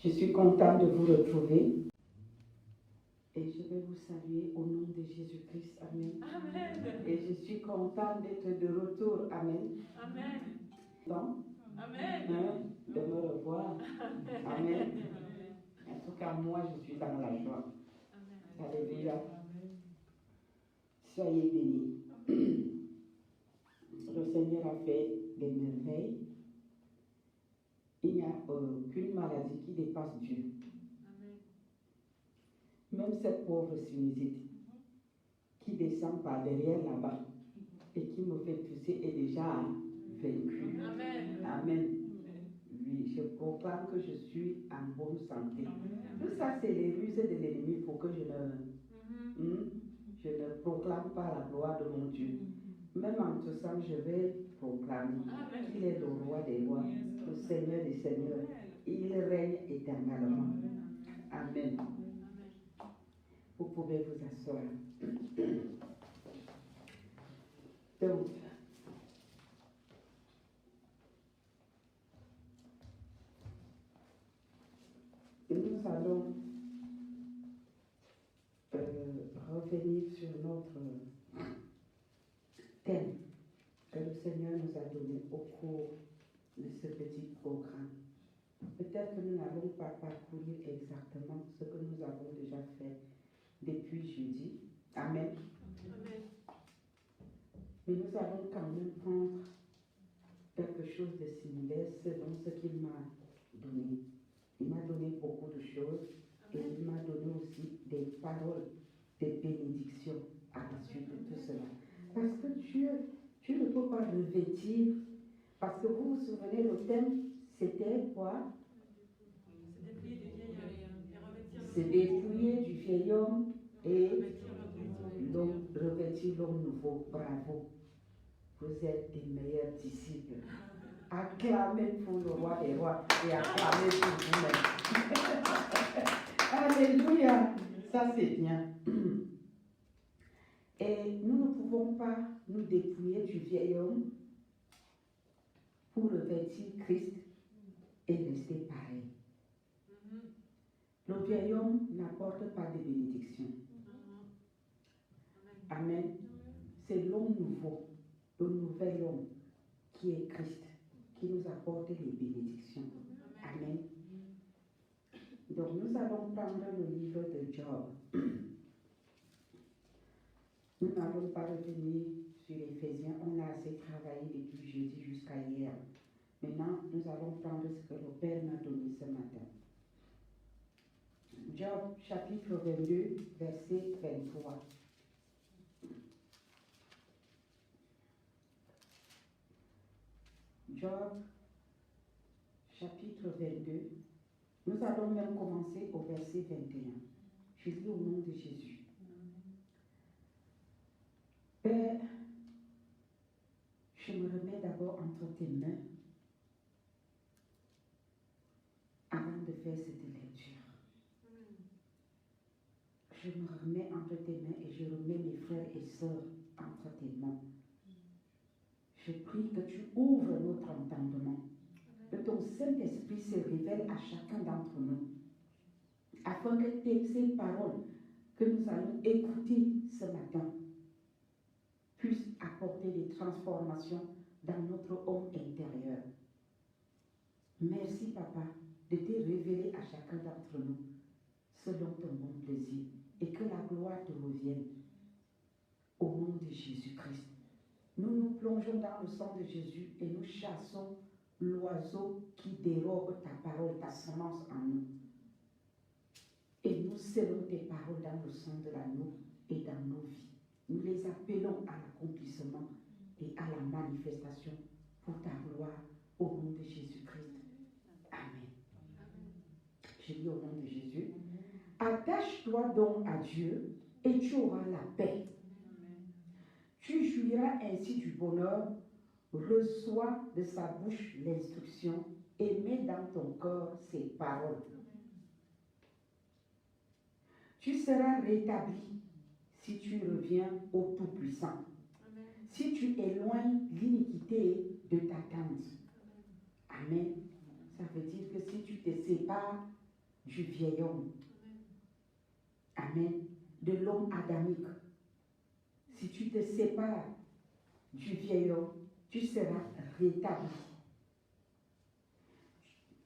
Je suis contente de vous retrouver et je vais vous saluer au nom de Jésus-Christ. Amen. Amen. Et je suis contente d'être de retour. Amen. Amen. Donc, Amen. de me revoir. Amen. En tout cas, moi, je suis dans la joie. Alléluia. Soyez bénis. Le Seigneur a fait des merveilles. Il n'y a aucune maladie qui dépasse Dieu. Même cette pauvre sinusite qui descend par derrière là-bas et qui me fait tousser est déjà vaincue. Amen. Amen. Oui, je proclame que je suis en bonne santé. Tout ça, c'est les ruses de l'ennemi pour que je ne proclame pas la gloire de mon Dieu. Même en tout ça, je vais proclamer qu'il est le roi des rois, le Seigneur des seigneurs. Il règne éternellement. Amen. Vous pouvez vous asseoir. Donc, nous allons revenir sur notre thème que le Seigneur nous a donné au cours de ce petit programme. Peut-être que nous n'allons pas parcourir exactement ce que nous avons déjà fait depuis jeudi. Amen. Amen. Mais nous allons quand même prendre quelque chose de similaire selon ce qu'il m'a donné. Il m'a donné beaucoup de choses et il m'a donné aussi des paroles de bénédiction à la suite de tout cela. Parce que Dieu ne peut pas revêtir. Parce que vous vous souvenez, le thème, c'était quoi? Se dépouiller du vieil homme et revêtir l'homme nouveau. Bravo. Vous êtes des meilleurs disciples. Acclamez pour le roi des rois et acclamez pour vous-même. Alléluia. Ça, c'est bien. Et nous ne pouvons pas nous dépouiller du vieil homme pour revêtir Christ et rester pareil. Le vieil homme n'apporte pas de bénédiction. Amen. C'est l'homme nouveau, le nouvel homme qui est Christ, qui nous apporte les bénédictions. Amen. Donc nous allons prendre le livre de Job. Nous n'allons pas revenir sur Éphésiens. On a assez travaillé depuis jeudi jusqu'à hier. Maintenant, nous allons prendre ce que le Père m'a donné ce matin. Job, chapitre 22, verset 23. Job, chapitre 22. Nous allons même commencer au verset 21. Je lis au nom de Jésus. Père, je me remets d'abord entre tes mains avant de faire cette lecture. Je me remets entre tes mains et je remets mes frères et sœurs entre tes mains. Je prie que tu ouvres notre entendement, que ton Saint-Esprit se révèle à chacun d'entre nous, afin que ces paroles que nous allons écouter ce matin puissent apporter des transformations dans notre homme intérieur. Merci, Papa, de te révéler à chacun d'entre nous selon ton bon plaisir et que la gloire te revienne au nom de Jésus-Christ. Nous nous plongeons dans le sang de Jésus et nous chassons l'oiseau qui dérobe ta parole, ta semence en nous. Et nous scellons tes paroles dans le sang de l'agneau et dans nos vies. Nous les appelons à l'accomplissement et à la manifestation pour ta gloire au nom de Jésus-Christ. Amen. Je dis au nom de Jésus. Attache-toi donc à Dieu et tu auras la paix. Tu jouiras ainsi du bonheur. Reçois de sa bouche l'instruction et mets dans ton corps ses paroles. Tu seras rétabli si tu reviens au Tout-Puissant. Si tu éloignes l'iniquité de ta tente. Amen. Ça veut dire que si tu te sépares du vieil homme. Amen. De l'homme adamique. Si tu te sépares du vieil homme, tu seras rétabli.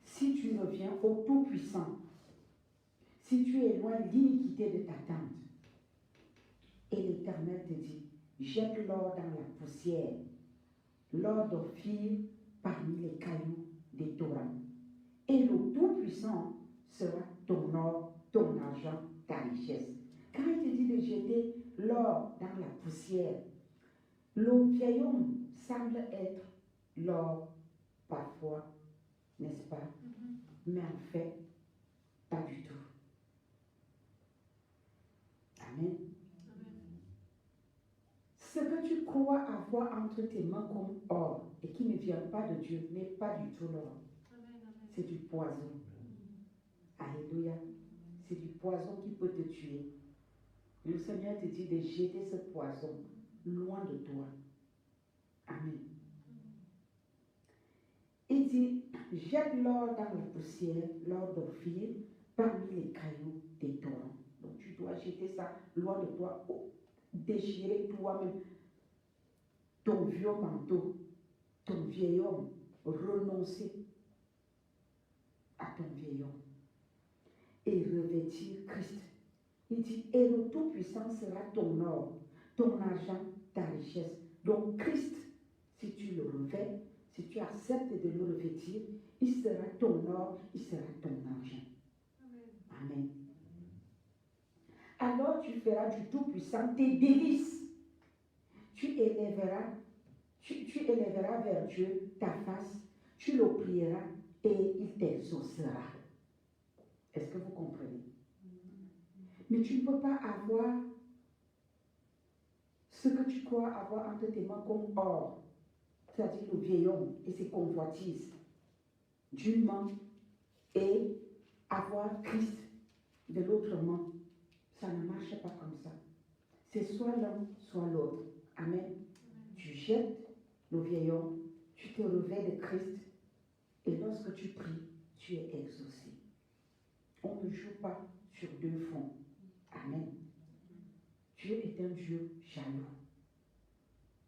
Si tu reviens au Tout-Puissant, si tu éloignes l'iniquité de ta tente, et l'Éternel te dit, jette l'or dans la poussière, l'or d'Ophir parmi les cailloux des torrents. Et le Tout-Puissant sera ton or, ton argent, ta richesse. Quand il te dit de jeter l'or dans la poussière, le vieil homme semble être l'or parfois, n'est-ce pas? Mais en fait, pas du tout. Amen. Ce que tu crois avoir entre tes mains comme or et qui ne vient pas de Dieu n'est pas du tout l'or. C'est du poison. Alléluia. C'est du poison qui peut te tuer. Le Seigneur te dit de jeter ce poison loin de toi. Amen. Il dit, jette l'or dans la poussière, l'or d'Ophir, parmi les cailloux des torrents. Donc tu dois jeter ça loin de toi, déchirer toi-même ton vieux manteau, ton vieil homme, renoncer à ton vieil homme et revêtir Christ. Il dit, et le Tout-Puissant sera ton or, ton argent, ta richesse. Donc Christ, si tu le revêts, si tu acceptes de le revêtir, il sera ton or, il sera ton argent. Amen. Alors tu feras du Tout-Puissant tes délices. Tu élèveras vers Dieu ta face, tu le prieras et il t'exaucera. Est-ce que vous comprenez? Mais tu ne peux pas avoir ce que tu crois avoir entre tes mains comme or, c'est-à-dire le vieil homme et ses convoitises, d'une main, et avoir Christ de l'autre main. Ça ne marche pas comme ça. C'est soit l'un, soit l'autre. Amen. Tu jettes le vieil homme, tu te revêts de Christ, et lorsque tu pries, tu es exaucé. On ne joue pas sur deux fronts. Amen. Dieu est un Dieu jaloux.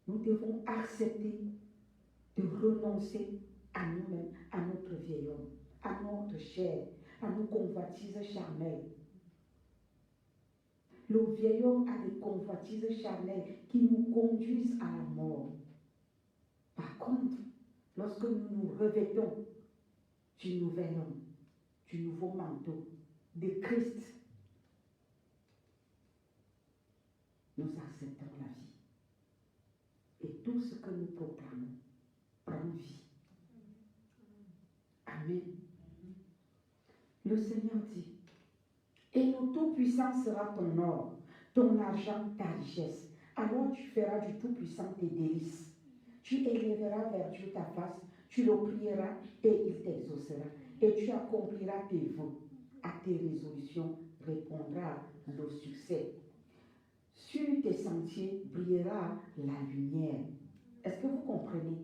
Nous devons accepter de renoncer à nous-mêmes, à notre vieil homme, à notre chair, à nos convoitises charnelles. Le vieil homme a des convoitises charnelles qui nous conduisent à la mort. Par contre, lorsque nous nous revêtons du nouvel homme, du nouveau manteau, de Christ, nous acceptons la vie. Et tout ce que nous proclamons prend vie. Amen. Le Seigneur dit, et le Tout-Puissant sera ton or, ton argent, ta richesse. Alors tu feras du Tout-Puissant tes délices. Tu élèveras vers Dieu ta face, tu le prieras et il t'exaucera. Et tu accompliras tes vœux. À tes résolutions répondra le succès. Sur tes sentiers brillera la lumière. Est-ce que vous comprenez?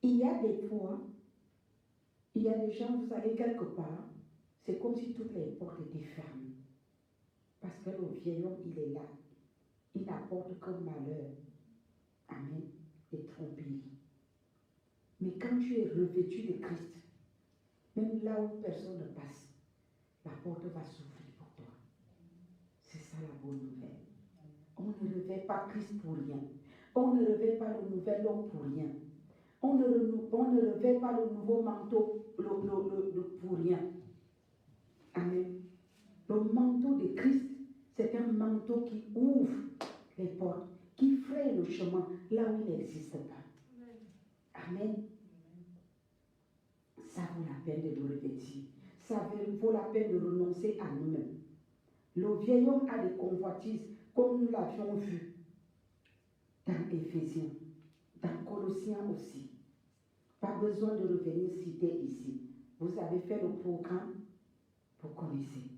Il y a des fois, il y a des gens, vous allez quelque part, c'est comme si toutes les portes étaient fermées. Parce que le vieil homme, il est là. Il n'apporte que malheur. Amen. Et tromperie. Mais quand tu es revêtu de Christ, même là où personne ne passe, la porte va s'ouvrir pour toi. C'est ça la bonne nouvelle. On ne revêt pas Christ pour rien. On ne revêt pas le nouvel homme pour rien. On ne revêt pas le nouveau manteau pour rien. Amen. Le manteau de Christ, c'est un manteau qui ouvre les portes, qui fraye le chemin là où il n'existe pas. Amen. Ça vaut la peine de le revêtir. Ça vaut la peine de renoncer à nous-mêmes. Le vieil homme a des convoitises, comme nous l'avions vu dans Éphésiens, dans Colossiens aussi. Pas besoin de revenir citer ici. Vous avez fait le programme, vous connaissez.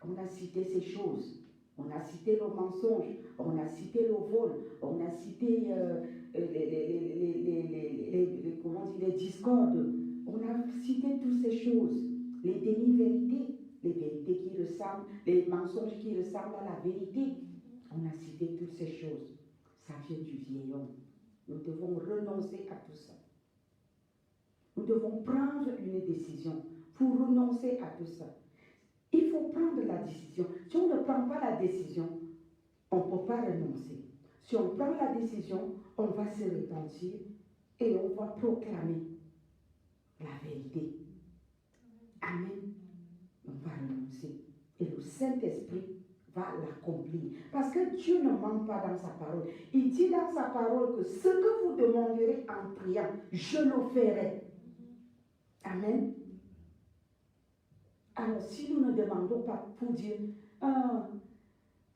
On a cité ces choses. On a cité le mensonge, on a cité le vol, on a cité les discordes, on a cité toutes ces choses. Les demi-vérités, les vérités qui ressemblent, les mensonges qui ressemblent à la vérité. On a cité toutes ces choses. Ça vient du vieil homme. Nous devons renoncer à tout ça. Nous devons prendre une décision pour renoncer à tout ça. Il faut prendre la décision. Si on ne prend pas la décision, on ne peut pas renoncer. Si on prend la décision, on va se repentir et on va proclamer la vérité. Amen. On va renoncer. Et le Saint-Esprit va l'accomplir. Parce que Dieu ne ment pas dans sa parole. Il dit dans sa parole que ce que vous demanderez en priant, je le ferai. Amen. Alors, si nous ne demandons pas pour dire,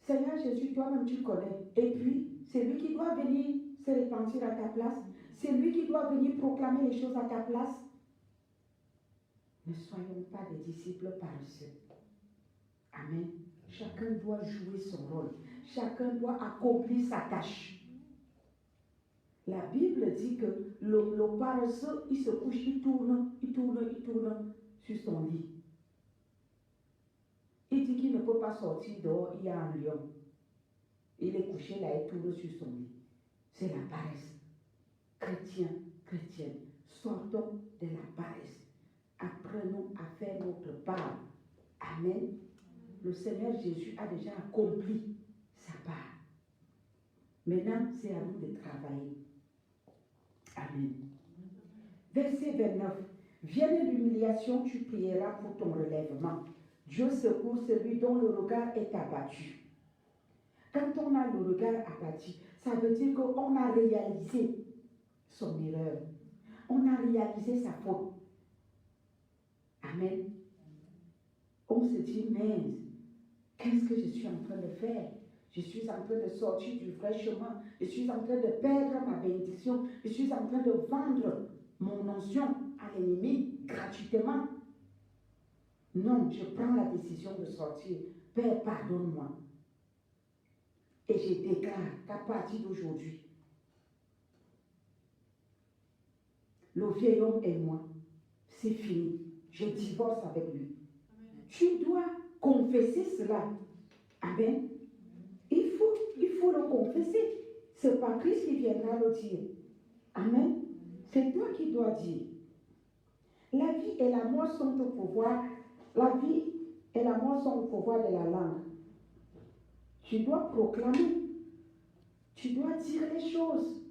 Seigneur Jésus, toi-même tu connais. Et puis, c'est lui qui doit venir se repentir à ta place. C'est lui qui doit venir proclamer les choses à ta place. Ne soyons pas des disciples paresseux. Amen. Chacun doit jouer son rôle. Chacun doit accomplir sa tâche. La Bible dit que le paresseux, il se couche, il tourne sur son lit. Il dit qu'il ne peut pas sortir dehors, il y a un lion. Il est couché là, il tourne sur son lit. C'est la paresse. Chrétiens, chrétiennes, sortons de la paresse. Apprenons à faire notre part. Amen. Le Seigneur Jésus a déjà accompli sa part. Maintenant, c'est à nous de travailler. Amen. Verset 29. Vienne l'humiliation, tu prieras pour ton relèvement. Dieu secourt celui dont le regard est abattu. Quand on a le regard abattu, ça veut dire qu'on a réalisé son erreur. On a réalisé sa faute. Amen. On se dit, mais qu'est-ce que je suis en train de faire? Je suis en train de sortir du vrai chemin. Je suis en train de perdre ma bénédiction. Je suis en train de vendre mon onction à l'ennemi gratuitement. Non, je prends la décision de sortir. Père, pardonne-moi. Et je déclare qu'à partir d'aujourd'hui, le vieil homme et moi, c'est fini. Je divorce avec lui. Amen. Tu dois confesser cela. Amen. Il faut le confesser. Ce n'est pas Christ qui viendra le dire. Amen. C'est toi qui dois dire. La vie et la mort sont au pouvoir. La vie et la mort sont au pouvoir de la langue. Tu dois proclamer. Tu dois dire les choses.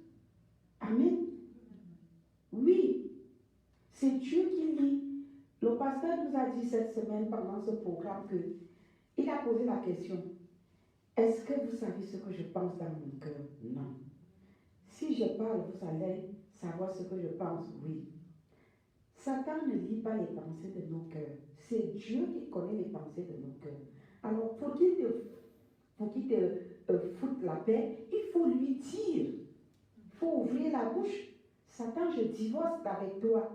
Amen. Oui. C'est Dieu qui lit. Le pasteur nous a dit cette semaine pendant ce programme qu'il a posé la question. Est-ce que vous savez ce que je pense dans mon cœur? Non. Si je parle, vous allez savoir ce que je pense? Oui. Satan ne lit pas les pensées de nos cœurs. C'est Dieu qui connaît les pensées de nos cœurs. Alors, pour qu'il te foute la paix, il faut lui dire. Il faut ouvrir la bouche. Satan, je divorce avec toi.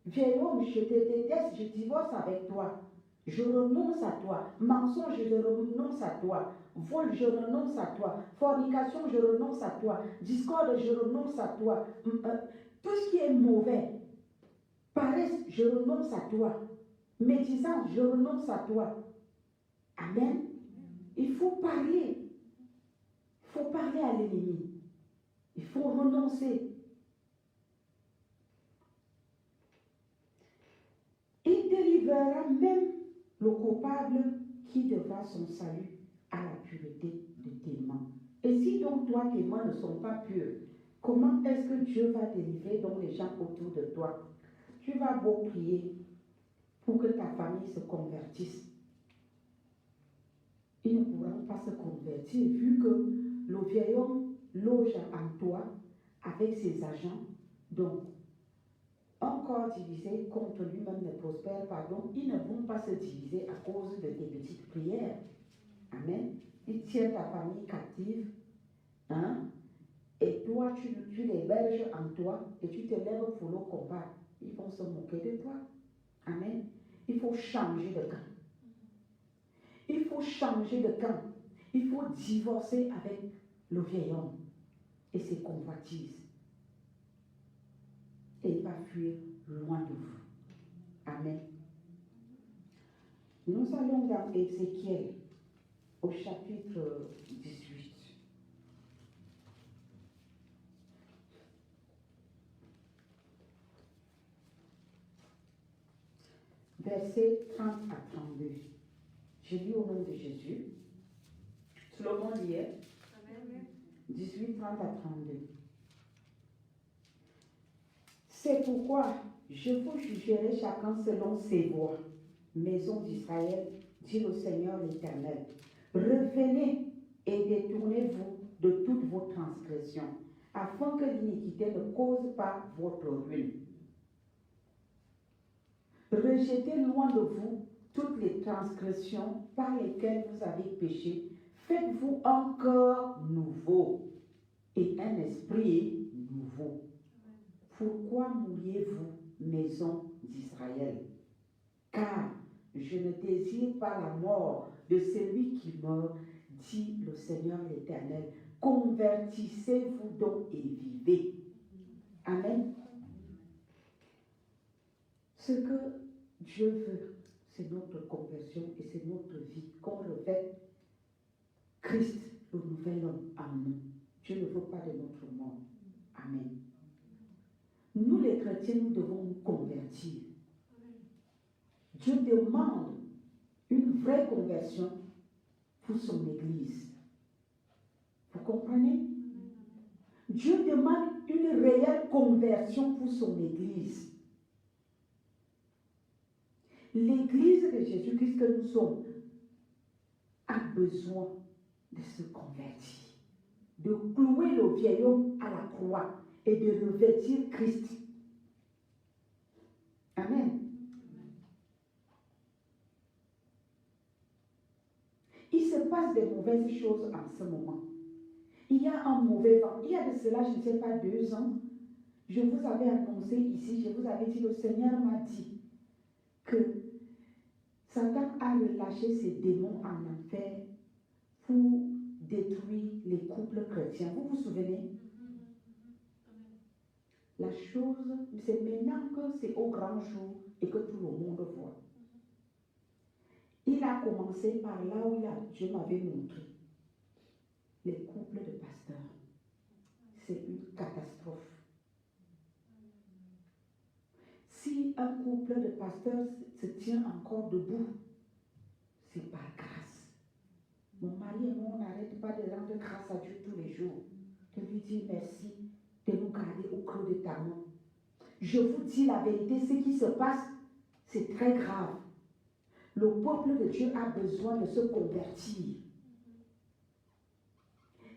Vieil homme, je te déteste, je divorce avec toi. Je renonce à toi. Mensonge, je renonce à toi. Vol, je renonce à toi. Fornication, je renonce à toi. Discorde, je renonce à toi. Tout ce qui est mauvais. Paresse, je renonce à toi. Médisance, je renonce à toi. Amen. Il faut parler. Il faut parler à l'ennemi. Il faut renoncer. Il délivrera même le coupable qui devra son salut à la pureté de tes mains. Et si donc toi, tes mains ne sont pas pures, comment est-ce que Dieu va délivrer donc les gens autour de toi? Tu vas beau prier pour que ta famille se convertisse. Ils ne pourront pas se convertir vu que le vieil homme loge en toi avec ses agents. Donc, un corps divisé contre lui-même ne prospère pas. Donc, ils ne vont pas se diviser à cause de tes petites prières. Amen. Ils tiennent ta famille captive. Hein? Et toi, tu les berges en toi et tu te lèves pour le combat. Ils vont se moquer de toi. Amen. Il faut changer de camp. Il faut changer de camp. Il faut divorcer avec le vieil homme et ses convoitises. Et il va fuir loin de vous. Amen. Nous allons dans Ézéchiel au chapitre 18. Versets 30 à 32. Je lis au nom de Jésus. Slogan lié. 18, 30 à 32. C'est pourquoi je vous jugerai chacun selon ses voies. Maison d'Israël, dit le Seigneur l'Éternel. Revenez et détournez-vous de toutes vos transgressions, afin que l'iniquité ne cause pas votre ruine. Rejetez loin de vous toutes les transgressions par lesquelles vous avez péché. Faites-vous un cœur nouveau et un esprit nouveau. Pourquoi mouriez-vous, maison d'Israël? Car je ne désire pas la mort de celui qui meurt, dit le Seigneur l'Éternel. Convertissez-vous donc et vivez. Amen. Ce que Dieu veut, c'est notre conversion et c'est notre vie, qu'on revête Christ, le nouvel homme, en nous. Dieu ne veut pas de notre monde. Amen. Nous, les chrétiens, nous devons nous convertir. Dieu demande une vraie conversion pour son Église. Vous comprenez? Dieu demande une réelle conversion pour son Église. L'Église de Jésus-Christ que nous sommes a besoin de se convertir, de clouer le vieil homme à la croix et de revêtir Christ. Amen. Il se passe des mauvaises choses en ce moment. Il y a un mauvais vent. Il y a de cela, je ne sais pas, 2 ans, je vous avais annoncé ici, je vous avais dit, le Seigneur m'a dit que Satan a relâché ses démons en enfer pour détruire les couples chrétiens. Vous vous souvenez? La chose, c'est maintenant que c'est au grand jour et que tout le monde voit. Il a commencé par là où Dieu m'avait montré. Les couples de pasteurs. C'est une catastrophe. Si un couple de pasteurs se tient encore debout, c'est par grâce. Mon mari et moi, on n'arrête pas de rendre grâce à Dieu tous les jours. De lui dire merci, de nous garder au creux de ta main. Je vous dis la vérité, ce qui se passe, c'est très grave. Le peuple de Dieu a besoin de se convertir.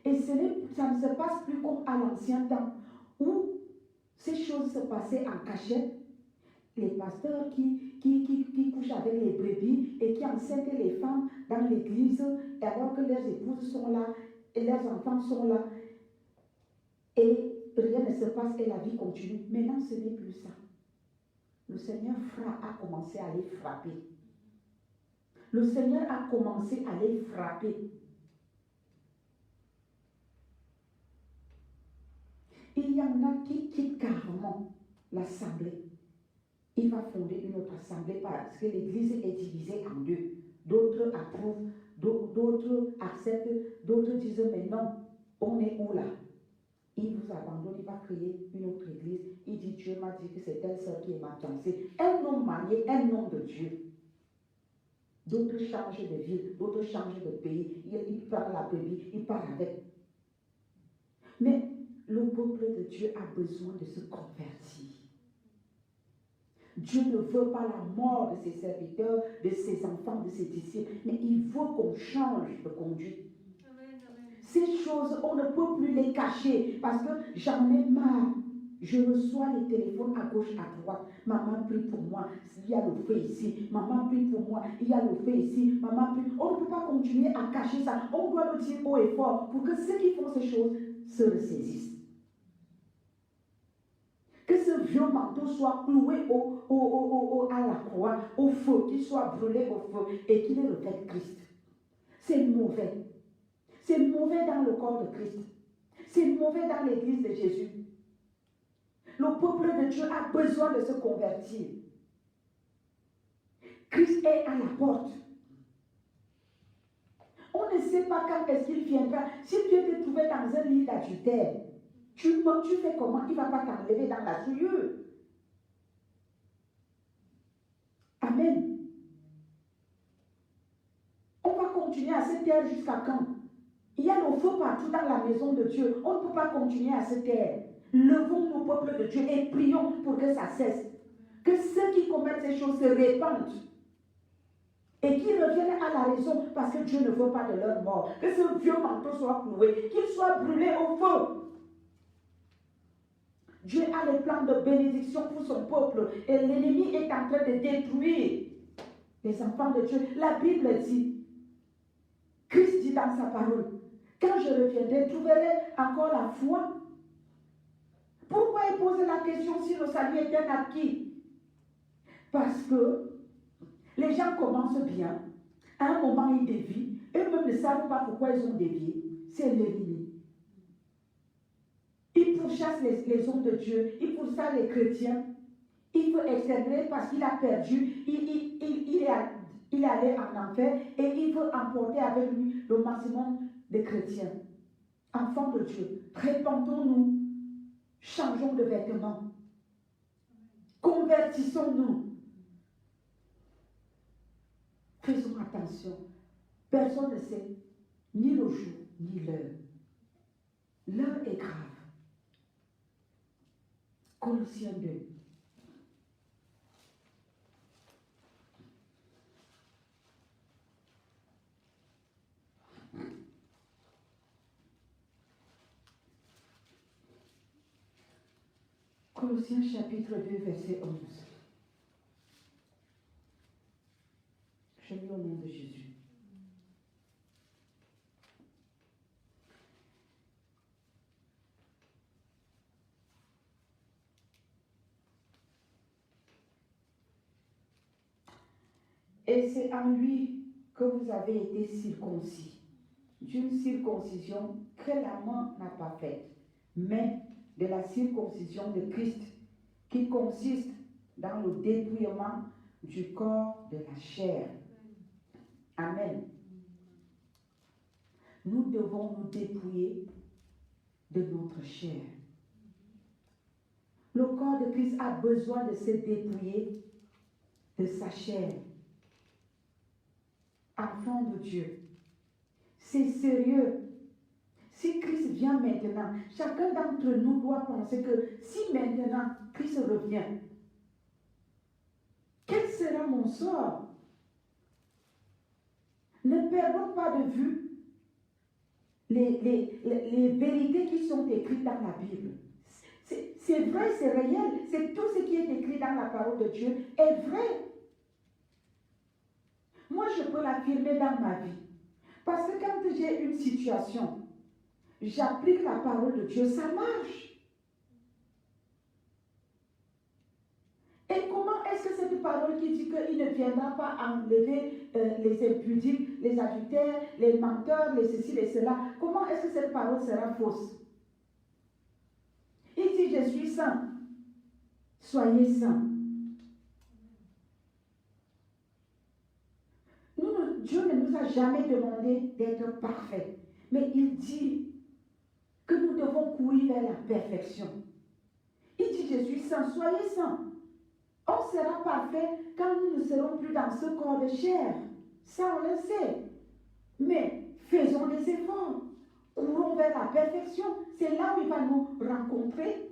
Et ça ne se passe plus comme à l'ancien temps, où ces choses se passaient en cachette. Les pasteurs qui couchent avec les brebis et qui enceintent les femmes dans l'église, alors que leurs épouses sont là et leurs enfants sont là. Et rien ne se passe et la vie continue. Maintenant, ce n'est plus ça. Le Seigneur a commencé à les frapper. Le Seigneur a commencé à les frapper. Il y en a qui quittent carrément l'assemblée. Il va fonder une autre assemblée parce que l'église est divisée en 2. D'autres approuvent, d'autres acceptent, d'autres disent mais non, on est où là? Il vous abandonne, il va créer une autre église. Il dit Dieu m'a dit que c'est telle sœur qui est ma fiancée. Un homme marié, un homme de Dieu. D'autres changent de ville, d'autres changent de pays. Il part la brebis, il part avec. Mais le peuple de Dieu a besoin de se convertir. Dieu ne veut pas la mort de ses serviteurs, de ses enfants, de ses disciples, mais il veut qu'on change de conduite. Amen, amen. Ces choses, on ne peut plus les cacher parce que j'en ai marre. Je reçois les téléphones à gauche, à droite. Maman prie pour moi, il y a le feu ici. Maman prie pour moi, il y a le feu ici. Maman prie. On ne peut pas continuer à cacher ça. On doit le dire haut et fort pour que ceux qui font ces choses se ressaisissent. Que ce vieux manteau soit cloué à la croix, au feu, qu'il soit brûlé au feu et qu'il revête Christ. C'est mauvais. C'est mauvais dans le corps de Christ. C'est mauvais dans l'église de Jésus. Le peuple de Dieu a besoin de se convertir. Christ est à la porte. On ne sait pas quand est-ce qu'il viendra. Si tu es trouvé dans un lit d'adultère, tu fais comment? Il ne va pas t'enlever dans la souillure. Amen. On va continuer à se taire jusqu'à quand? Il y a le feu partout dans la maison de Dieu. On ne peut pas continuer à se taire. Levons nos peuples de Dieu et prions pour que ça cesse. Que ceux qui commettent ces choses se répandent. Et qu'ils reviennent à la raison parce que Dieu ne veut pas de leur mort. Que ce vieux manteau soit cloué, qu'il soit brûlé au feu. Dieu a les plans de bénédiction pour son peuple et l'ennemi est en train de détruire les enfants de Dieu. La Bible dit, Christ dit dans sa parole, quand je reviendrai, trouverai encore la foi. Pourquoi il pose la question si le salut est un acquis? Parce que les gens commencent bien, à un moment ils dévient, eux-mêmes ne savent pas pourquoi ils ont dévié. C'est l'ennemi. Il pourchasse les hommes de Dieu, il pourchasse les chrétiens. Il veut exterminer parce qu'il a perdu, il est allé en enfer et il veut emporter avec lui le maximum de chrétiens. Enfants de Dieu, répandons-nous, changeons de vêtements, convertissons-nous. Faisons attention. Personne ne sait ni le jour, ni l'heure. L'heure est grave. Colossiens 2. Colossiens chapitre 2, verset 11. Je lis au nom de Jésus. Et c'est en lui que vous avez été circoncis, d'une circoncision que la main n'a pas faite, mais de la circoncision de Christ, qui consiste dans le dépouillement du corps de la chair. Amen. Nous devons nous dépouiller de notre chair. Le corps de Christ a besoin de se dépouiller de sa chair. Enfant de Dieu, c'est sérieux. Si Christ vient maintenant, chacun d'entre nous doit penser que si maintenant Christ revient, quel sera mon sort? Ne perdons pas de vue les vérités qui sont écrites dans la Bible. C'est vrai, c'est réel, c'est tout ce qui est écrit dans la parole de Dieu est vrai. Moi, je peux l'affirmer dans ma vie. Parce que quand j'ai une situation, j'applique la parole de Dieu, ça marche. Et comment est-ce que cette parole qui dit qu'il ne viendra pas enlever les impudiques, les adultères, les menteurs, les ceci, les cela, comment est-ce que cette parole sera fausse? Il dit, je suis saint. Soyez saints. Dieu ne nous a jamais demandé d'être parfaits, mais il dit que nous devons courir vers la perfection. Il dit, je suis saint, soyez saints. On sera parfait quand nous ne serons plus dans ce corps de chair. Ça, on le sait. Mais faisons des efforts. Courons vers la perfection. C'est là où il va nous rencontrer.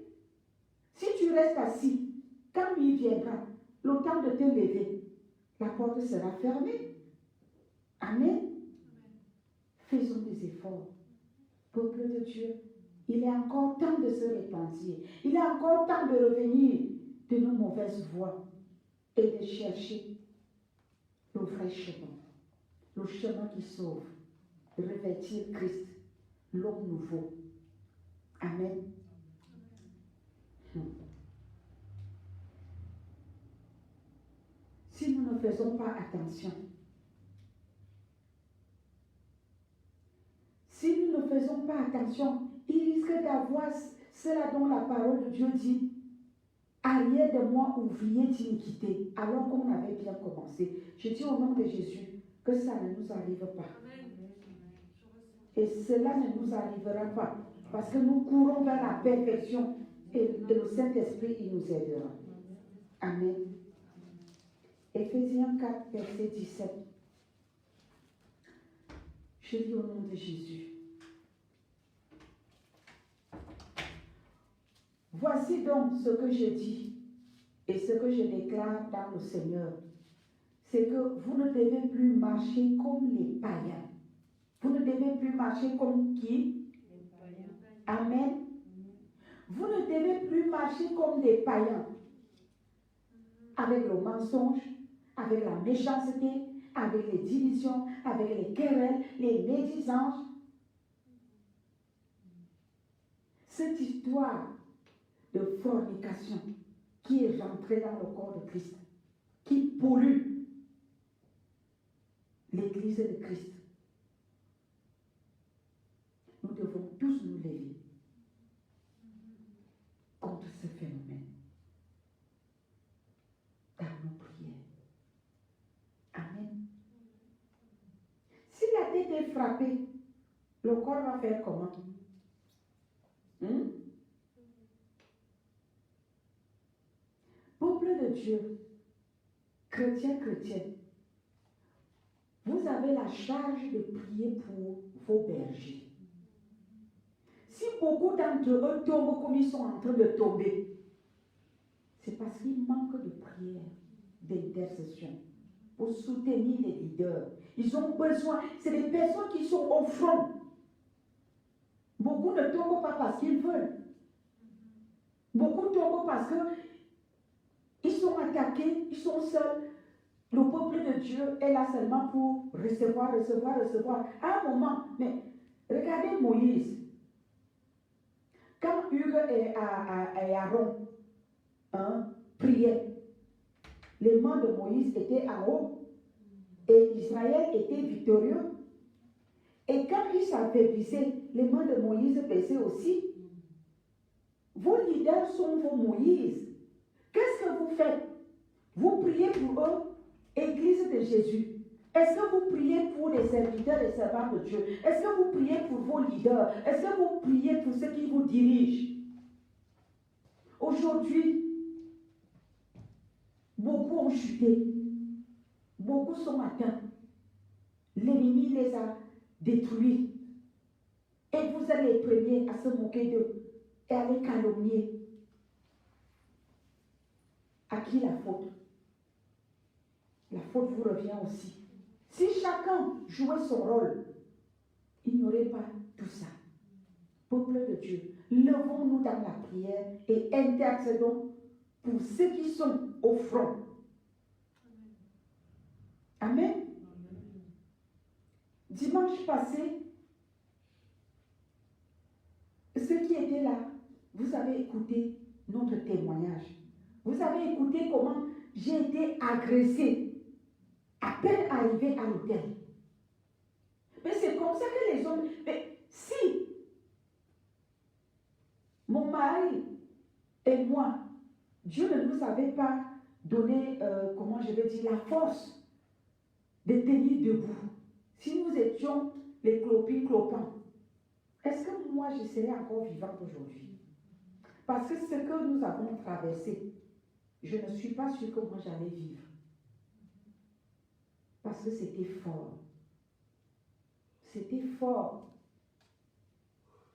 Si tu restes assis, quand il viendra, le temps de te lever, la porte sera fermée. Amen. Faisons des efforts. Peuple de Dieu, il est encore temps de se repentir. Il est encore temps de revenir de nos mauvaises voies et de chercher le vrai chemin. Le chemin qui sauve. De revêtir Christ, l'homme nouveau. Amen. Si nous ne faisons pas attention, si nous ne faisons pas attention, il risque d'avoir cela dont la parole de Dieu dit. arrière de moi, ouvrier d'iniquité, alors qu'on avait bien commencé. Je dis au nom de Jésus que ça ne nous arrive pas. Et cela ne nous arrivera pas. Parce que nous courons vers la perfection et le Saint-Esprit, il nous aidera. Amen. Éphésiens 4, verset 17. Je lis au nom de Jésus. Voici donc ce que je dis et ce que je déclare dans le Seigneur. C'est que vous ne devez plus marcher comme les païens. Vous ne devez plus marcher comme qui? Les païens. Amen. Vous ne devez plus marcher comme des païens. Avec le mensonge, avec la méchanceté, avec les divisions, avec les querelles, les médisances. Cette histoire de fornication qui est rentrée dans le corps de Christ, qui pollue l'Église de Christ. Nous devons tous nous lever contre ce phénomène dans nos prières. Amen. Si la tête est frappée, le corps va faire comment? Peuple de Dieu, chrétiens, chrétiennes, vous avez la charge de prier pour vos bergers. Si beaucoup d'entre eux tombent comme ils sont en train de tomber, c'est parce qu'il manque de prière, d'intercession, pour soutenir les leaders. Ils ont besoin, c'est des personnes qui sont au front. Beaucoup ne tombent pas parce qu'ils veulent. Beaucoup tombent parce qu'ils sont attaqués, ils sont seuls. Le peuple de Dieu est là seulement pour recevoir. À un moment, mais regardez Moïse. Quand Hugues et Aaron priaient, les mains de Moïse étaient en haut et Israël était victorieux. Et quand ils s'affaiblissait, les mains de Moïse baissaient aussi. Vos leaders sont vos Moïse. Qu'est-ce que vous faites? Vous priez pour eux, Église de Jésus. Est-ce que vous priez pour les serviteurs et servants de Dieu? Est-ce que vous priez pour vos leaders? Est-ce que vous priez pour ceux qui vous dirigent? Aujourd'hui, beaucoup ont chuté. Beaucoup sont atteints. L'ennemi les a détruits. Et vous êtes les premiers à se moquer d'eux et à les calomnier. À qui la faute? La faute vous revient aussi. Si chacun jouait son rôle, il n'y aurait pas tout ça. Peuple de Dieu, levons-nous dans la prière et intercédons pour ceux qui sont au front. Amen. Dimanche passé, ceux qui étaient là, vous avez écouté notre témoignage. Vous avez écouté comment j'ai été agressée à peine arrivée à l'hôtel. Mais c'est comme ça que les hommes... Mais si mon mari et moi, Dieu ne nous avait pas donné, comment je vais dire, la force de tenir debout. Si nous étions les clopins, est-ce que moi je serais encore vivante aujourd'hui? Parce que ce que nous avons traversé, je ne suis pas sûre que moi j'allais vivre. Parce que c'était fort. C'était fort.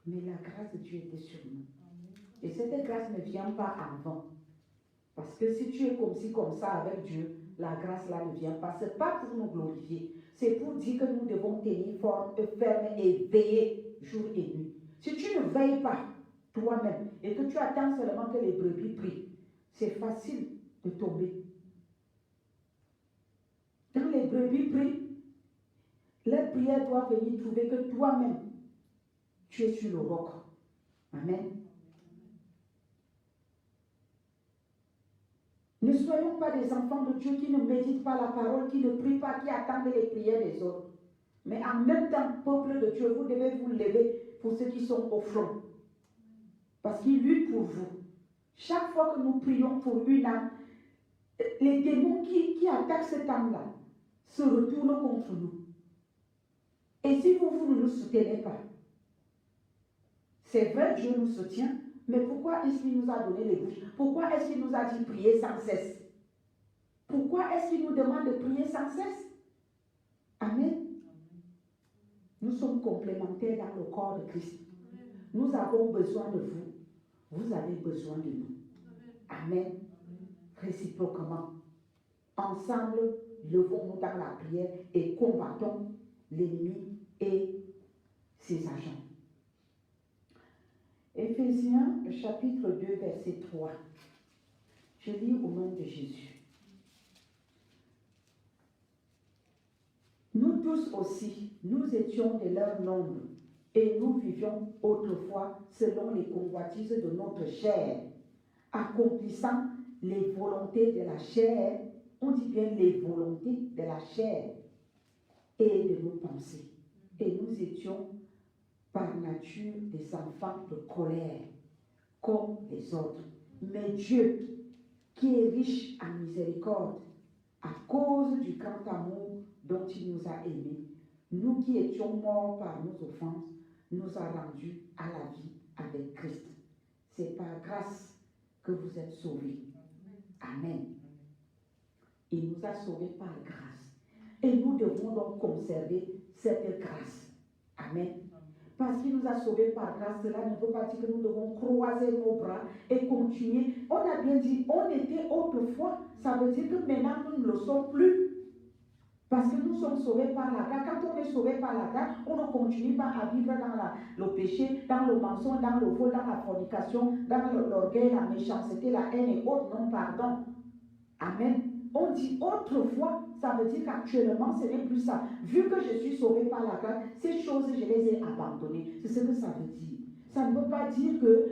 Mais la grâce de Dieu était sur nous. Et cette grâce ne vient pas avant. Parce que si tu es comme ci, comme ça avec Dieu, la grâce là ne vient pas. Ce n'est pas pour nous glorifier. C'est pour dire que nous devons tenir fort, ferme et veiller jour et nuit. Si tu ne veilles pas toi-même et que tu attends seulement que les brebis prient, c'est facile de tomber. Quand les brebis prient, leur prière doit venir trouver que toi-même, tu es sur le roc. Amen. Ne soyons pas des enfants de Dieu qui ne méditent pas la parole, qui ne prient pas, qui attendent les prières des autres. Mais en même temps, peuple de Dieu, vous devez vous lever pour ceux qui sont au front. Parce qu'ils luttent pour vous. Chaque fois que nous prions pour une âme, les démons qui attaquent cette âme-là se retournent contre nous. Et si vous ne nous soutenez pas, c'est vrai, Dieu nous soutient, mais pourquoi est-ce qu'il nous a donné les bouches? Pourquoi est-ce qu'il nous a dit prier sans cesse? Pourquoi est-ce qu'il nous demande de prier sans cesse? Amen. Nous sommes complémentaires dans le corps de Christ. Nous avons besoin de vous. Vous avez besoin de nous. Amen. Réciproquement. Ensemble, levons-nous dans la prière et combattons l'ennemi et ses agents. Éphésiens, chapitre 2, verset 3. Je lis au nom de Jésus. Nous tous aussi, nous étions de leur nombre, et nous vivions autrefois selon les convoitises de notre chair, accomplissant les volontés de la chair, on dit bien les volontés de la chair et de nos pensées. Et nous étions par nature des enfants de colère, comme les autres. Mais Dieu, qui est riche en miséricorde, à cause du grand amour dont il nous a aimés, nous qui étions morts par nos offenses, nous a rendus à la vie avec Christ. C'est par grâce que vous êtes sauvés. Amen. Il nous a sauvés par grâce. Et nous devons donc conserver cette grâce. Amen. Parce qu'il nous a sauvés par grâce, cela ne veut pas dire que nous devons croiser nos bras et continuer. On a bien dit, on était autrefois. Ça veut dire que maintenant, nous ne le sommes plus. Parce que nous sommes sauvés par la grâce. Quand on est sauvé par la grâce, on ne continue pas à vivre dans le péché, dans le mensonge, dans le vol, dans la fornication, dans l'orgueil, la méchanceté, la haine et autres. Non, pardon. Amen. On dit autrefois, ça veut dire qu'actuellement, ce n'est plus ça. Vu que je suis sauvé par la grâce, ces choses, je les ai abandonnées. C'est ce que ça veut dire. Ça ne veut pas dire que,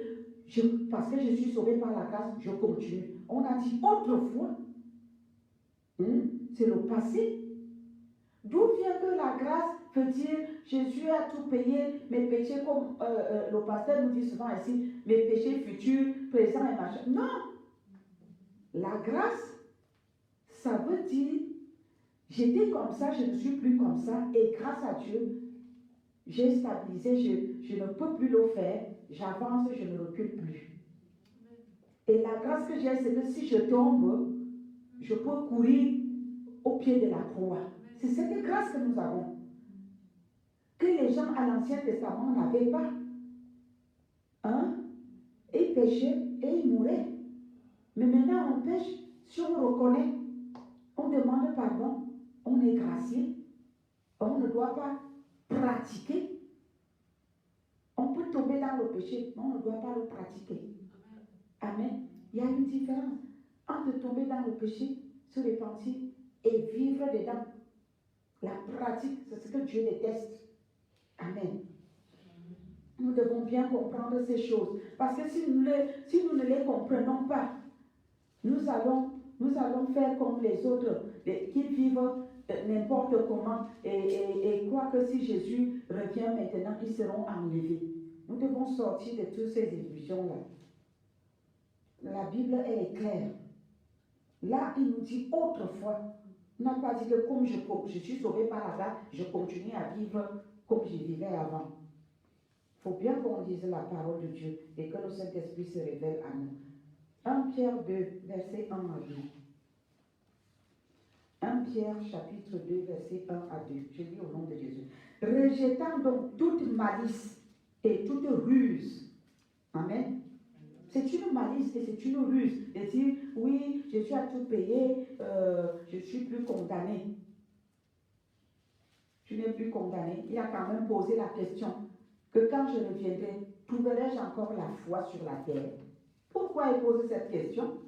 parce que je suis sauvé par la grâce, je continue. On a dit autrefois. C'est le passé. D'où vient que la grâce veut dire Jésus a tout payé, mes péchés, comme le pasteur nous dit souvent ici, mes péchés futurs, présents et machin. Non. La grâce, ça veut dire, j'étais comme ça, je ne suis plus comme ça, et grâce à Dieu, j'ai stabilisé, je ne peux plus le faire, j'avance, je ne recule plus. Et la grâce que j'ai, c'est que si je tombe, je peux courir au pied de la croix. C'est cette grâce que nous avons, que les gens à l'Ancien Testament n'avaient pas. Ils péchaient et ils mouraient. Mais maintenant, on pêche, si on reconnaît, on demande pardon, on est gracié, on ne doit pas pratiquer. On peut tomber dans le péché, mais on ne doit pas le pratiquer. Amen. Il y a une différence entre tomber dans le péché, se repentir et vivre dedans. La pratique, c'est ce que Dieu déteste. Amen. Nous devons bien comprendre ces choses. Parce que si nous ne les comprenons pas, nous allons faire comme les autres, qui vivent n'importe comment et croient que si Jésus revient maintenant, ils seront enlevés. Nous devons sortir de toutes ces illusions-là. La Bible, elle est claire. Là, il nous dit autrefois, il n'a pas dit que comme je suis sauvé par la grâce, je continue à vivre comme je vivais avant. Il faut bien qu'on dise la parole de Dieu et que le Saint-Esprit se révèle à nous. 1 Pierre 2, verset 1 à 2. 1 Pierre chapitre 2, verset 1 à 2. Je lis au nom de Jésus. Rejetant donc toute malice et toute ruse. Amen. C'est une malice et c'est une ruse de dire, oui, Jésus a tout payé, je ne suis plus condamné. Je n'ai plus condamné. Il a quand même posé la question que quand je reviendrai, trouverai-je encore la foi sur la terre? Pourquoi il pose cette question?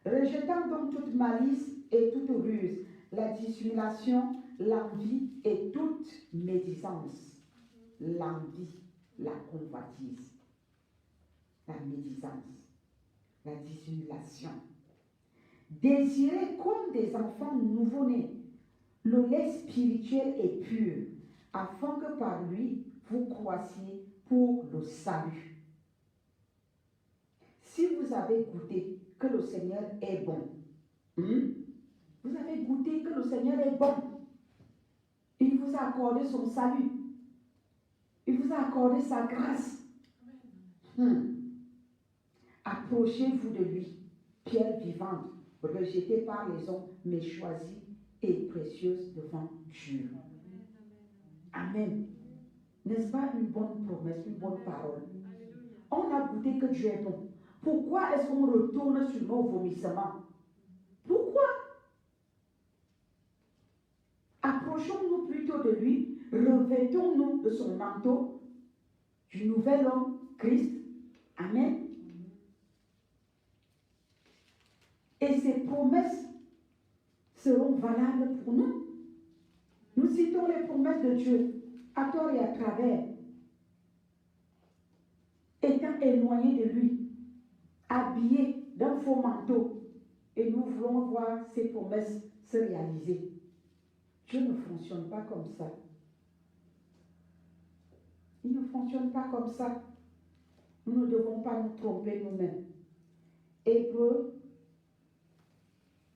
Rejetant donc toute malice et toute ruse, la dissimulation, l'envie et toute médisance. L'envie, la convoitise, la médisance, la dissimulation. Désirez comme des enfants nouveau-nés le lait spirituel et pur, afin que par lui vous croissiez pour le salut. Si vous avez goûté que le Seigneur est bon, vous avez goûté que le Seigneur est bon, il vous a accordé son salut, il vous a accordé sa grâce. Approchez-vous de lui, pierre vivante, rejetée par les hommes, mais choisie et précieuse devant Dieu. Amen. N'est-ce pas une bonne promesse, une bonne parole? On a goûté que Dieu est bon. Pourquoi est-ce qu'on retourne sur nos vomissements? Pourquoi? Approchons-nous plutôt de lui, revêtons-nous de son manteau, du nouvel homme, Christ. Amen. Et ces promesses seront valables pour nous. Nous citons les promesses de Dieu à tort et à travers. Étant éloignés de lui, habillés d'un faux manteau, et nous voulons voir ces promesses se réaliser. Dieu ne fonctionne pas comme ça. Il ne fonctionne pas comme ça. Nous ne devons pas nous tromper nous-mêmes. Hébreux,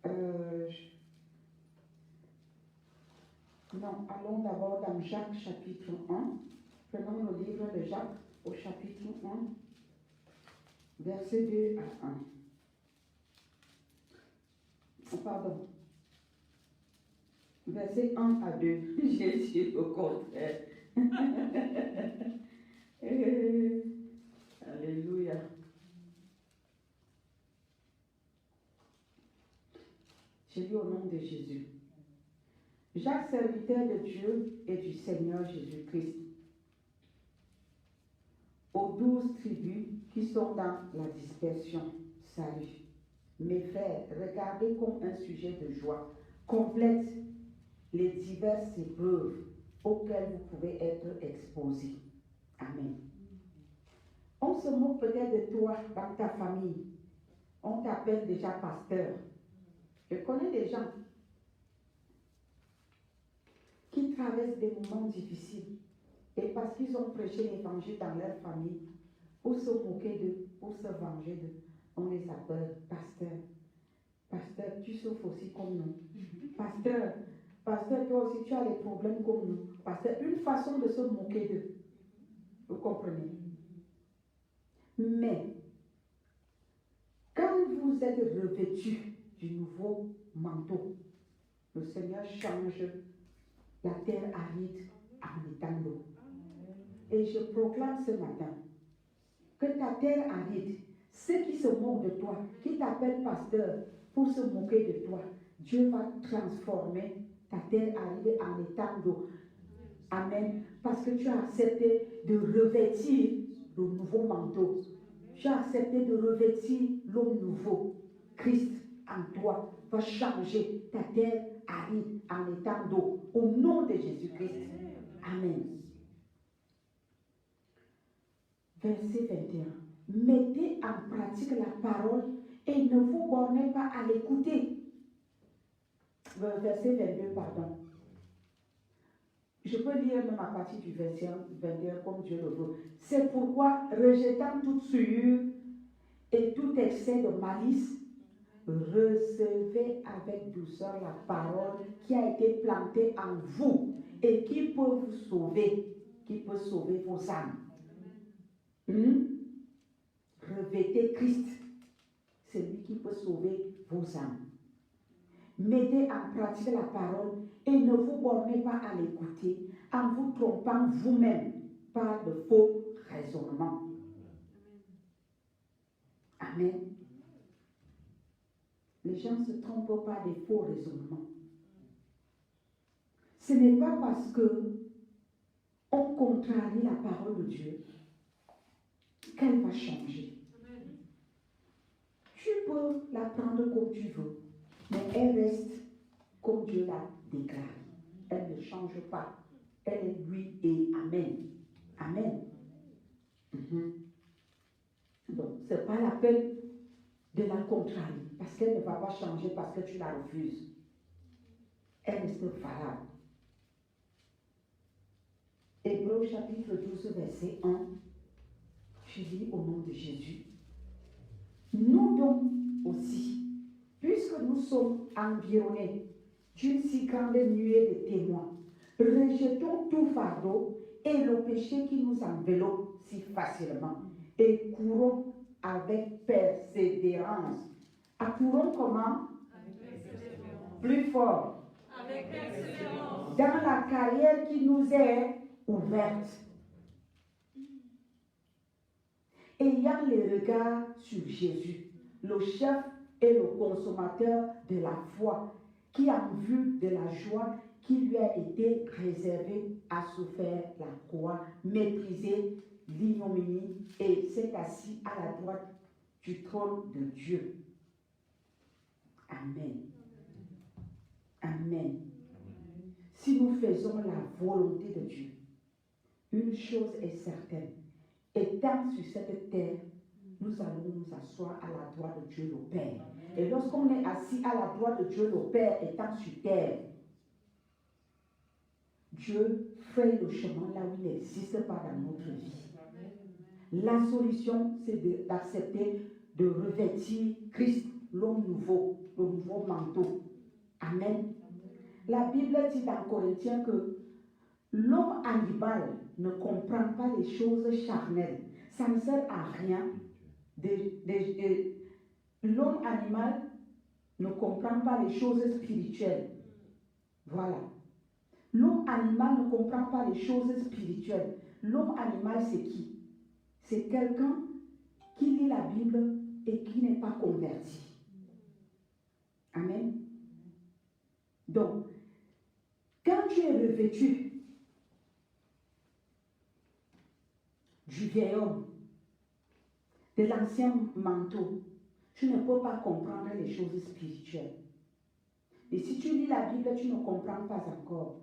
allons d'abord dans Jacques chapitre 1. Prenons le livre de Jacques au chapitre 1, verset 2 à 1. Pardon. Verset 1 à 2. J'ai dit au contraire. Alléluia. Je lis au nom de Jésus. Jacques, serviteur de Dieu et du Seigneur Jésus-Christ, aux 12 tribus qui sont dans la dispersion, salut. Mes frères, regardez comme un sujet de joie complète les diverses épreuves auxquelles vous pouvez être exposés. Amen. On se moque peut-être de toi dans ta famille. On t'appelle déjà pasteur. Je connais des gens qui traversent des moments difficiles et parce qu'ils ont prêché l'évangile dans leur famille, pour se moquer d'eux, pour se venger d'eux, on les appelle pasteur. Pasteur, tu souffres aussi comme nous. Pasteur, toi aussi tu as des problèmes comme nous. Pasteur, une façon de se moquer d'eux. Vous comprenez? Mais, quand vous êtes revêtus du nouveau manteau, le Seigneur change la terre aride en étang d'eau. Et je proclame ce matin que ta terre aride, ceux qui se moquent de toi, qui t'appellent pasteur pour se moquer de toi, Dieu va transformer ta terre aride en étang d'eau. Amen. Parce que tu as accepté de revêtir le nouveau manteau. Tu as accepté de revêtir l'homme nouveau. Christ en toi va changer ta terre aride en étang d'eau. Au nom de Jésus-Christ. Amen. Verset 21. Mettez en pratique la parole et ne vous bornez pas à l'écouter. Verset 22, pardon. Je peux lire même à partir du verset 21 comme Dieu le veut. C'est pourquoi, rejetant toute souillure et tout excès de malice, recevez avec douceur la parole qui a été plantée en vous et qui peut vous sauver, qui peut sauver vos âmes. Revêtez Christ, c'est lui qui peut sauver vos âmes. Mettez en pratique la parole et ne vous bornez pas à l'écouter en vous trompant vous-même par de faux raisonnements. Amen. Les gens ne se trompent pas des faux raisonnements. Ce n'est pas parce que on contrarie la parole de Dieu qu'elle va changer. Tu peux la prendre comme tu veux, mais elle reste comme Dieu l'a déclaré. Elle ne change pas. Elle est lui et Amen. Amen. Donc, ce n'est pas la peine de la contrarier, parce qu'elle ne va pas changer parce que tu la refuses. Elle reste valable. Hébreux chapitre 12, verset 1. Je lis au nom de Jésus. Nous donc aussi, puisque nous sommes environnés d'une si grande nuée de témoins, rejetons tout fardeau et le péché qui nous enveloppe si facilement et courons avec persévérance. Courons comment? Plus fort. Avec persévérance. Dans la carrière qui nous est ouverte. Ayant les regards sur Jésus, le chef et le consommateur de la foi, qui en vue de la joie qui lui a été réservée a souffert la croix, méprisé l'ignominie et s'est assis à la droite du trône de Dieu. Amen. Amen. Si nous faisons la volonté de Dieu, une chose est certaine. Étant sur cette terre, nous allons nous asseoir à la droite de Dieu le Père. Et lorsqu'on est assis à la droite de Dieu le Père, étant sur terre, Dieu fait le chemin là où il n'existe pas dans notre vie. La solution, c'est d'accepter de revêtir Christ, l'homme nouveau, le nouveau manteau. Amen. La Bible dit dans Corinthiens que l'homme animal ne comprend pas les choses charnelles. Ça ne sert à rien. L'homme animal ne comprend pas les choses spirituelles. Voilà. L'homme animal ne comprend pas les choses spirituelles. L'homme animal, c'est qui? C'est quelqu'un qui lit la Bible et qui n'est pas converti. Amen. Donc, quand tu es revêtu du vieil homme, de l'ancien manteau, tu ne peux pas comprendre les choses spirituelles. Et si tu lis la Bible, tu ne comprends pas encore.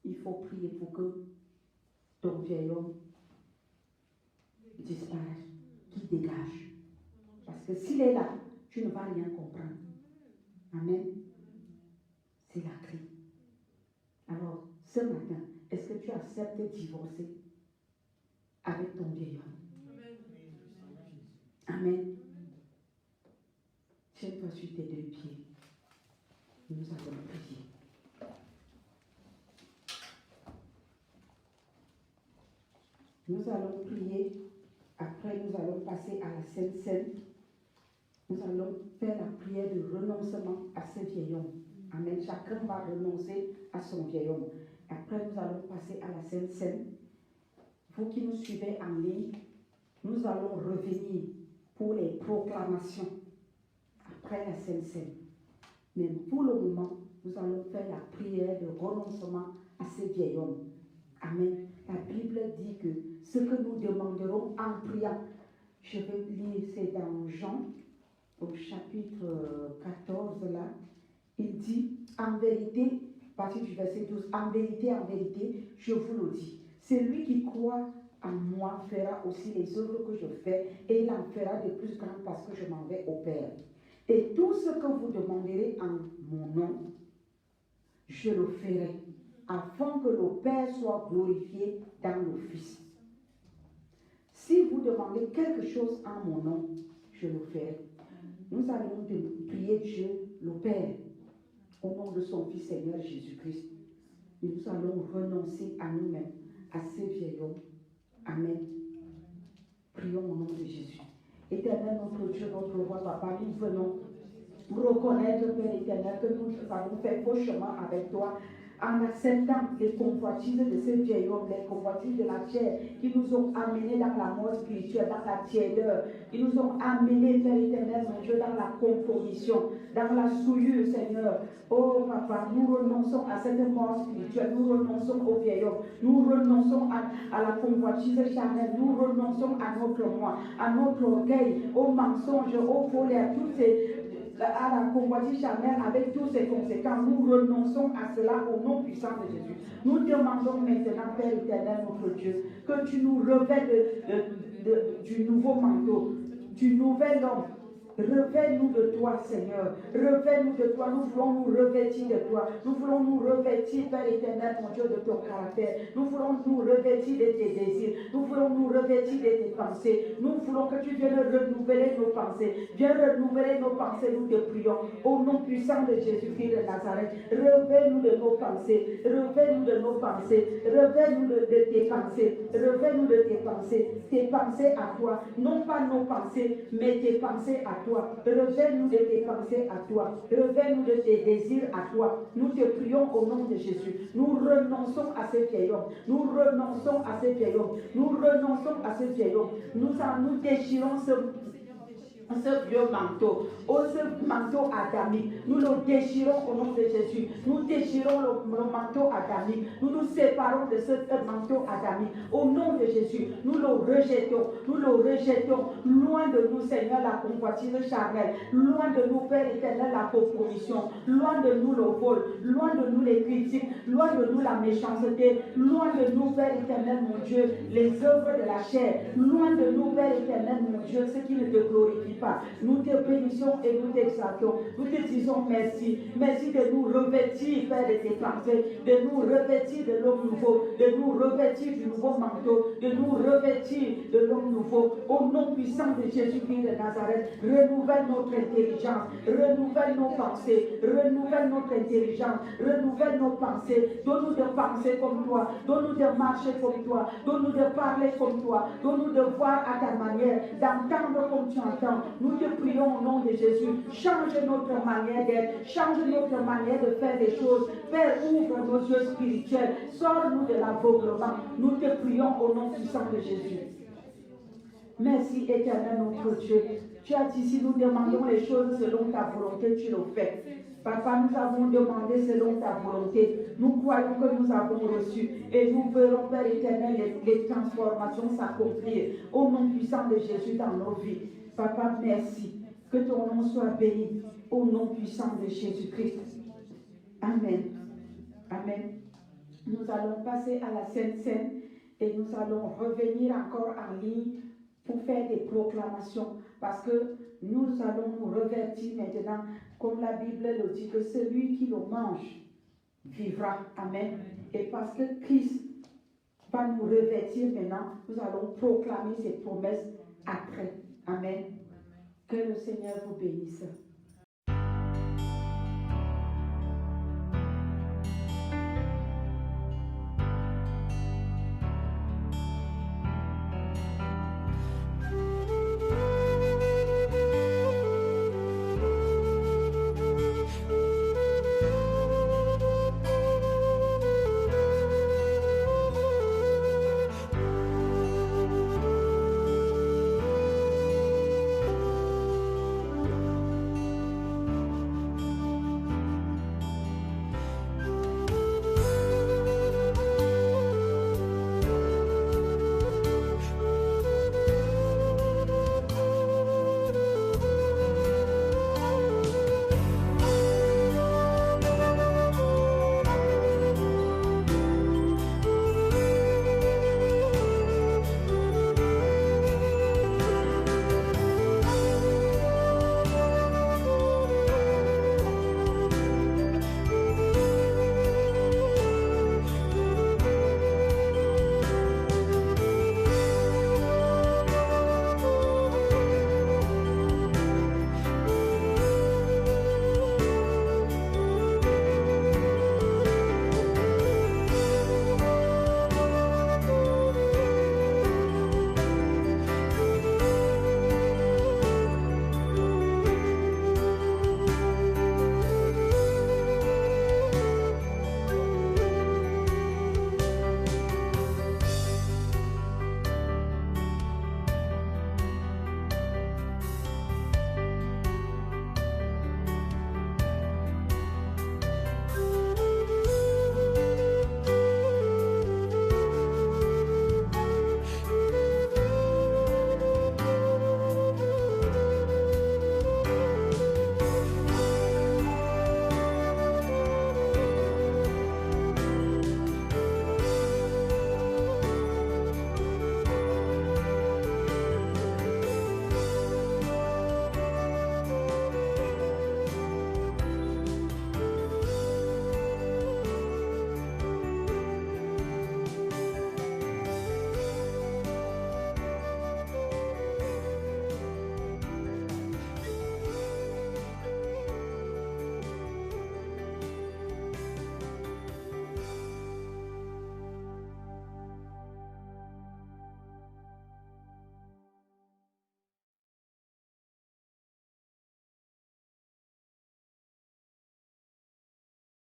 Il faut prier pour que ton vieil homme disparaisse, qu'il dégage. Parce que s'il est là, tu ne vas rien comprendre. Amen. C'est la clé. Alors, ce matin, est-ce que tu acceptes de divorcer avec ton vieil homme? Amen. Tiens-toi sur tes deux pieds. Nous allons prier. Nous allons prier. Après, nous allons passer à la Sainte Seine. Nous allons faire la prière de renoncement à ce vieil homme. Amen. Chacun va renoncer à son vieil homme. Après, nous allons passer à la Sainte Seine. Vous qui nous suivez en ligne, nous allons revenir pour les proclamations après la Sainte Seine. Mais pour le moment, nous allons faire la prière de renoncement à ce vieil homme. Amen. La Bible dit que ce que nous demanderons en priant, je vais lire, c'est dans Jean, au chapitre 14, là, il dit, en vérité, à partir du verset 12, en vérité, je vous le dis, celui qui croit en moi fera aussi les œuvres que je fais, et il en fera de plus grandes parce que je m'en vais au Père. Et tout ce que vous demanderez en mon nom, je le ferai, afin que le Père soit glorifié dans le Fils. Si vous demandez quelque chose en mon nom, je le ferai. Nous allons prier Dieu, le Père, au nom de son Fils Seigneur Jésus-Christ. Et nous allons renoncer à nous-mêmes, à ces vieils hommes. Amen. Prions au nom de Jésus. Éternel, notre Dieu, notre roi, papa, nous venons reconnaître, Père éternel, que nous avons fait faux chemin avec toi, en acceptant les convoitises de ces vieils hommes, les convoitises de la chair, qui nous ont amenés dans la mort spirituelle, dans la tiédeur, qui nous ont amenés, Père éternel, mon Dieu, dans la conformation, dans la souillure, Seigneur. Oh papa, nous renonçons à cette mort spirituelle, nous renonçons aux vieils hommes, nous renonçons à la convoitise charnelle, nous renonçons à notre moi, à notre orgueil, aux mensonges, aux volets, à tous ces à la convoitise charnelle avec tous ses conséquences. Nous renonçons à cela au nom puissant de Jésus. Nous demandons maintenant, Père éternel, notre Dieu, que tu nous revêtes du nouveau manteau, du nouvel homme, Revêt-nous de toi, Seigneur. Revêt-nous de toi. Nous voulons nous revêtir de toi. Nous voulons nous revêtir, Père éternel, mon Dieu, de ton caractère. Nous voulons nous revêtir de tes désirs. Nous voulons nous revêtir de tes pensées. Nous voulons que tu viennes renouveler nos pensées. Viens renouveler nos pensées, nous te prions. Au nom puissant de Jésus-Christ de Nazareth, revêt-nous de nos pensées. Revêt-nous de nos pensées. Revêt-nous de tes pensées. Revêt-nous de tes pensées. Tes pensées à toi. Non pas nos pensées, mais tes pensées à toi. Revêt-nous de tes pensées à toi. Revêt-nous de tes désirs à toi. Nous te prions au nom de Jésus. Nous renonçons à ces vieil hommes. Nous renonçons à ces vieil hommes. Nous renonçons à ces vieil hommes. Nous déchirons ce vieux manteau, ce manteau adamique, nous le déchirons au nom de Jésus. Nous déchirons le manteau adamique. Nous nous séparons de ce manteau adamique. Au nom de Jésus, nous le rejetons. Nous le rejetons. Loin de nous, Seigneur, la convoitise charnelle. Loin de nous, Père éternel, la compromission. Loin de nous, le vol. Loin de nous, les critiques. Loin de nous, la méchanceté. Loin de nous, Père éternel, mon Dieu, les œuvres de la chair. Loin de nous, Père éternel, mon Dieu, ce qui ne te glorifie pas. Nous te bénissons et nous t'exaltons. Nous te disons merci. Merci de nous revêtir, Père, de tes pensées, de nous revêtir de l'homme nouveau, de nous revêtir du nouveau manteau, de nous revêtir de l'homme nouveau. Au nom puissant de Jésus-Christ de Nazareth, renouvelle notre intelligence, renouvelle nos pensées, renouvelle notre intelligence, renouvelle nos pensées. Donne-nous de penser comme toi, donne-nous de marcher comme toi, donne-nous de parler comme toi, donne-nous de voir à ta manière, d'entendre comme tu entends. Nous te prions au nom de Jésus. Change notre manière d'être, change notre manière de faire des choses. Père, ouvre nos yeux spirituels, sors-nous de l'aveuglement. Nous te prions au nom puissant de Jésus. Merci éternel notre Dieu. Tu as dit si nous demandons les choses selon ta volonté, tu le fais. Papa, nous avons demandé selon ta volonté. Nous croyons que nous avons reçu et nous verrons, Père éternel, les transformations s'accomplir au nom puissant de Jésus dans nos vies. Papa, merci. Que ton nom soit béni au nom puissant de Jésus-Christ. Amen. Amen. Nous allons passer à la Sainte Seine et nous allons revenir encore en ligne pour faire des proclamations parce que nous allons nous revêtir maintenant, comme la Bible le dit, que celui qui le mange vivra. Amen. Et parce que Christ va nous revêtir maintenant, nous allons proclamer ses promesses après. Amen. Que le Seigneur vous bénisse.